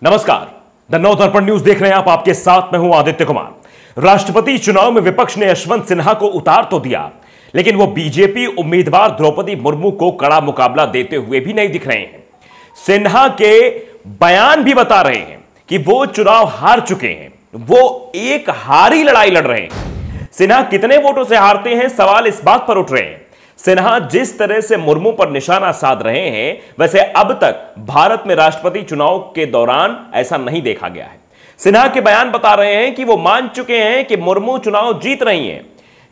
नमस्कार, द नव दर्पण न्यूज देख रहे हैं आप। आपके साथ मैं हूं आदित्य कुमार। राष्ट्रपति चुनाव में विपक्ष ने यशवंत सिन्हा को उतार तो दिया, लेकिन वो बीजेपी उम्मीदवार द्रौपदी मुर्मू को कड़ा मुकाबला देते हुए भी नहीं दिख रहे हैं। सिन्हा के बयान भी बता रहे हैं कि वो चुनाव हार चुके हैं, वो एक हारी लड़ाई लड़ रहे हैं। सिन्हा कितने वोटों से हारते हैं, सवाल इस बात पर उठ रहे हैं। सिन्हा जिस तरह से मुर्मू पर निशाना साध रहे हैं, वैसे अब तक भारत में राष्ट्रपति चुनाव के दौरान ऐसा नहीं देखा गया है। सिन्हा के बयान बता रहे हैं कि वो मान चुके हैं कि मुर्मू चुनाव जीत रही हैं।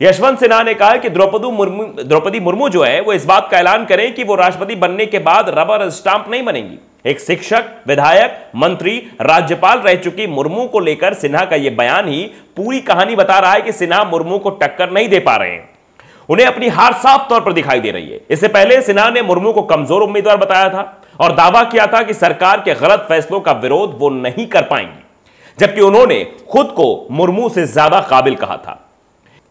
यशवंत सिन्हा ने कहा कि द्रौपदी मुर्मू जो है वो इस बात का ऐलान करें कि वो राष्ट्रपति बनने के बाद रबर स्टांप नहीं बनेंगी। एक शिक्षक, विधायक, मंत्री, राज्यपाल रह चुकी मुर्मू को लेकर सिन्हा का यह बयान ही पूरी कहानी बता रहा है कि सिन्हा मुर्मू को टक्कर नहीं दे पा रहे हैं। उन्हें अपनी हार साफ तौर पर दिखाई दे रही है। इससे पहले सिन्हा ने मुर्मू को कमजोर उम्मीदवार बताया था और दावा किया था कि सरकार के गलत फैसलों का विरोध वो नहीं कर पाएंगी, जबकि उन्होंने खुद को मुर्मू से ज्यादा काबिल कहा था।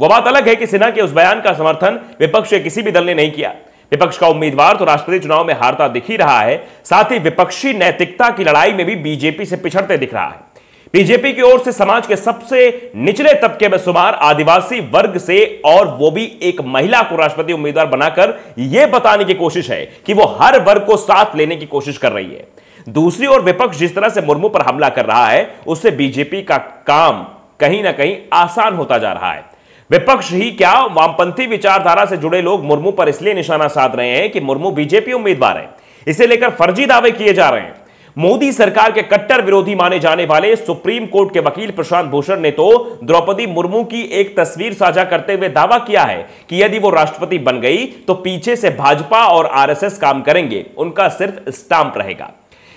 वह बात अलग है कि सिन्हा के उस बयान का समर्थन विपक्ष के किसी भी दल ने नहीं किया। विपक्ष का उम्मीदवार तो राष्ट्रपति चुनाव में हारता दिख ही रहा है, साथ ही विपक्षी नैतिकता की लड़ाई में भी बीजेपी से पिछड़ते दिख रहा है। बीजेपी की ओर से समाज के सबसे निचले तबके में शुमार आदिवासी वर्ग से, और वो भी एक महिला को राष्ट्रपति उम्मीदवार बनाकर यह बताने की कोशिश है कि वो हर वर्ग को साथ लेने की कोशिश कर रही है। दूसरी ओर विपक्ष जिस तरह से मुर्मू पर हमला कर रहा है, उससे बीजेपी का काम कहीं ना कहीं आसान होता जा रहा है। विपक्ष ही क्या, वामपंथी विचारधारा से जुड़े लोग मुर्मू पर इसलिए निशाना साध रहे हैं कि मुर्मू बीजेपी उम्मीदवार है। इसे लेकर फर्जी दावे किए जा रहे हैं। मोदी सरकार के कट्टर विरोधी माने जाने वाले सुप्रीम कोर्ट के वकील प्रशांत भूषण ने तो द्रौपदी मुर्मू की एक तस्वीर साझा करते हुए दावा किया है कि यदि वो राष्ट्रपति बन गई तो पीछे से भाजपा और आरएसएस काम करेंगे, उनका सिर्फ स्टांप रहेगा।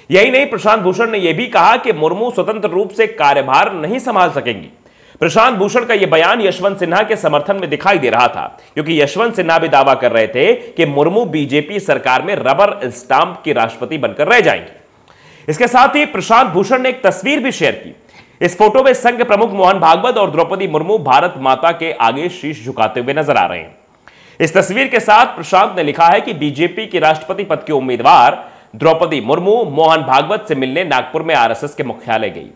यही नहीं, प्रशांत भूषण ने यह भी कहा कि मुर्मू स्वतंत्र रूप से कार्यभार नहीं संभाल सकेंगी। प्रशांत भूषण का यह बयान यशवंत सिन्हा के समर्थन में दिखाई दे रहा था, क्योंकि यशवंत सिन्हा भी दावा कर रहे थे कि मुर्मू बीजेपी सरकार में रबर स्टांप की राष्ट्रपति बनकर रह जाएंगे। इसके साथ ही प्रशांत भूषण ने एक तस्वीर भी शेयर की। इस फोटो में संघ प्रमुख मोहन भागवत और द्रौपदी मुर्मू भारत माता के आगे शीश झुकाते हुए नजर आ रहे हैं। इस तस्वीर के साथ प्रशांत ने लिखा है कि बीजेपी की राष्ट्रपति पद की उम्मीदवार द्रौपदी मुर्मू मोहन भागवत से मिलने नागपुर में आरएसएस के मुख्यालय गई।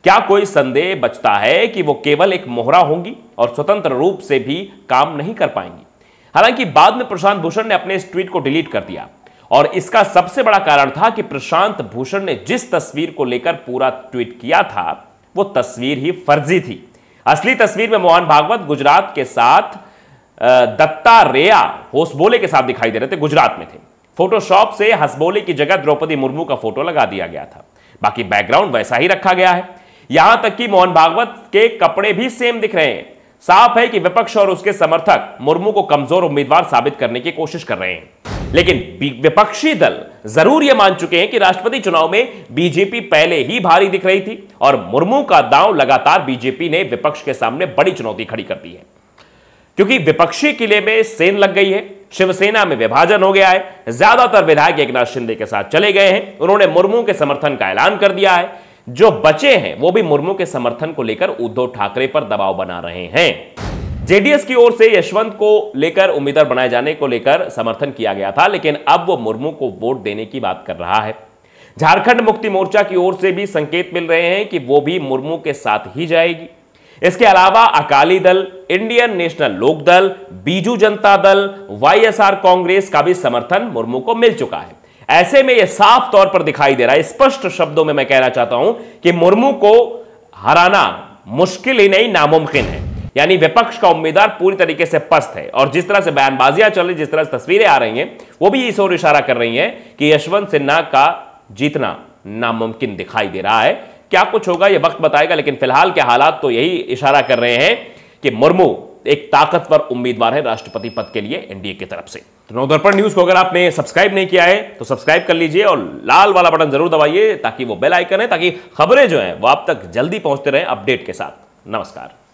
क्या कोई संदेह बचता है कि वो केवल एक मोहरा होंगी और स्वतंत्र रूप से भी काम नहीं कर पाएंगी? हालांकि बाद में प्रशांत भूषण ने अपने इस ट्वीट को डिलीट कर दिया, और इसका सबसे बड़ा कारण था कि प्रशांत भूषण ने जिस तस्वीर को लेकर पूरा ट्वीट किया था वो तस्वीर ही फर्जी थी। असली तस्वीर में मोहन भागवत गुजरात के साथ दत्तात्रेय होसबोले के साथ दिखाई दे रहे थे, गुजरात में थे। फोटोशॉप से हसबोले की जगह द्रौपदी मुर्मू का फोटो लगा दिया गया था, बाकी बैकग्राउंड वैसा ही रखा गया है। यहां तक कि मोहन भागवत के कपड़े भी सेम दिख रहे हैं। साफ है कि विपक्ष और उसके समर्थक मुर्मू को कमजोर उम्मीदवार साबित करने की कोशिश कर रहे हैं। लेकिन विपक्षी दल जरूर यह मान चुके हैं कि राष्ट्रपति चुनाव में बीजेपी पहले ही भारी दिख रही थी, और मुर्मू का दांव लगातार बीजेपी ने विपक्ष के सामने बड़ी चुनौती खड़ी कर दी है, क्योंकि विपक्षी किले में सेंध लग गई है। शिवसेना में विभाजन हो गया है। ज्यादातर विधायक एकनाथ शिंदे के साथ चले गए हैं। उन्होंने मुर्मू के समर्थन का ऐलान कर दिया है। जो बचे हैं वो भी मुर्मू के समर्थन को लेकर उद्धव ठाकरे पर दबाव बना रहे हैं। जेडीएस की ओर से यशवंत को लेकर उम्मीदवार बनाए जाने को लेकर समर्थन किया गया था, लेकिन अब वो मुर्मू को वोट देने की बात कर रहा है। झारखंड मुक्ति मोर्चा की ओर से भी संकेत मिल रहे हैं कि वो भी मुर्मू के साथ ही जाएगी। इसके अलावा अकाली दल, इंडियन नेशनल लोक दल, बीजू जनता दल, वाईएसआर कांग्रेस का भी समर्थन मुर्मू को मिल चुका है। ऐसे में यह साफ तौर पर दिखाई दे रहा है, स्पष्ट शब्दों में मैं कहना चाहता हूं कि मुर्मू को हराना मुश्किल ही नहीं, नामुमकिन है। यानी विपक्ष का उम्मीदवार पूरी तरीके से पस्त है, और जिस तरह से बयानबाजियां चल रही, जिस तरह से तस्वीरें आ रही हैं, वो भी इस ओर इशारा कर रही हैं कि यशवंत सिन्हा का जीतना नामुमकिन दिखाई दे रहा है। क्या कुछ होगा यह वक्त बताएगा, लेकिन फिलहाल के हालात तो यही इशारा कर रहे हैं कि मुर्मू एक ताकतवर उम्मीदवार है राष्ट्रपति पद के लिए एनडीए की तरफ से। तो नव दर्पण न्यूज को अगर आपने सब्सक्राइब नहीं किया है तो सब्सक्राइब कर लीजिए, और लाल वाला बटन जरूर दबाइए ताकि वो बेल आइकन है, ताकि खबरें जो हैं वो आप तक जल्दी पहुंचते रहें अपडेट के साथ। नमस्कार।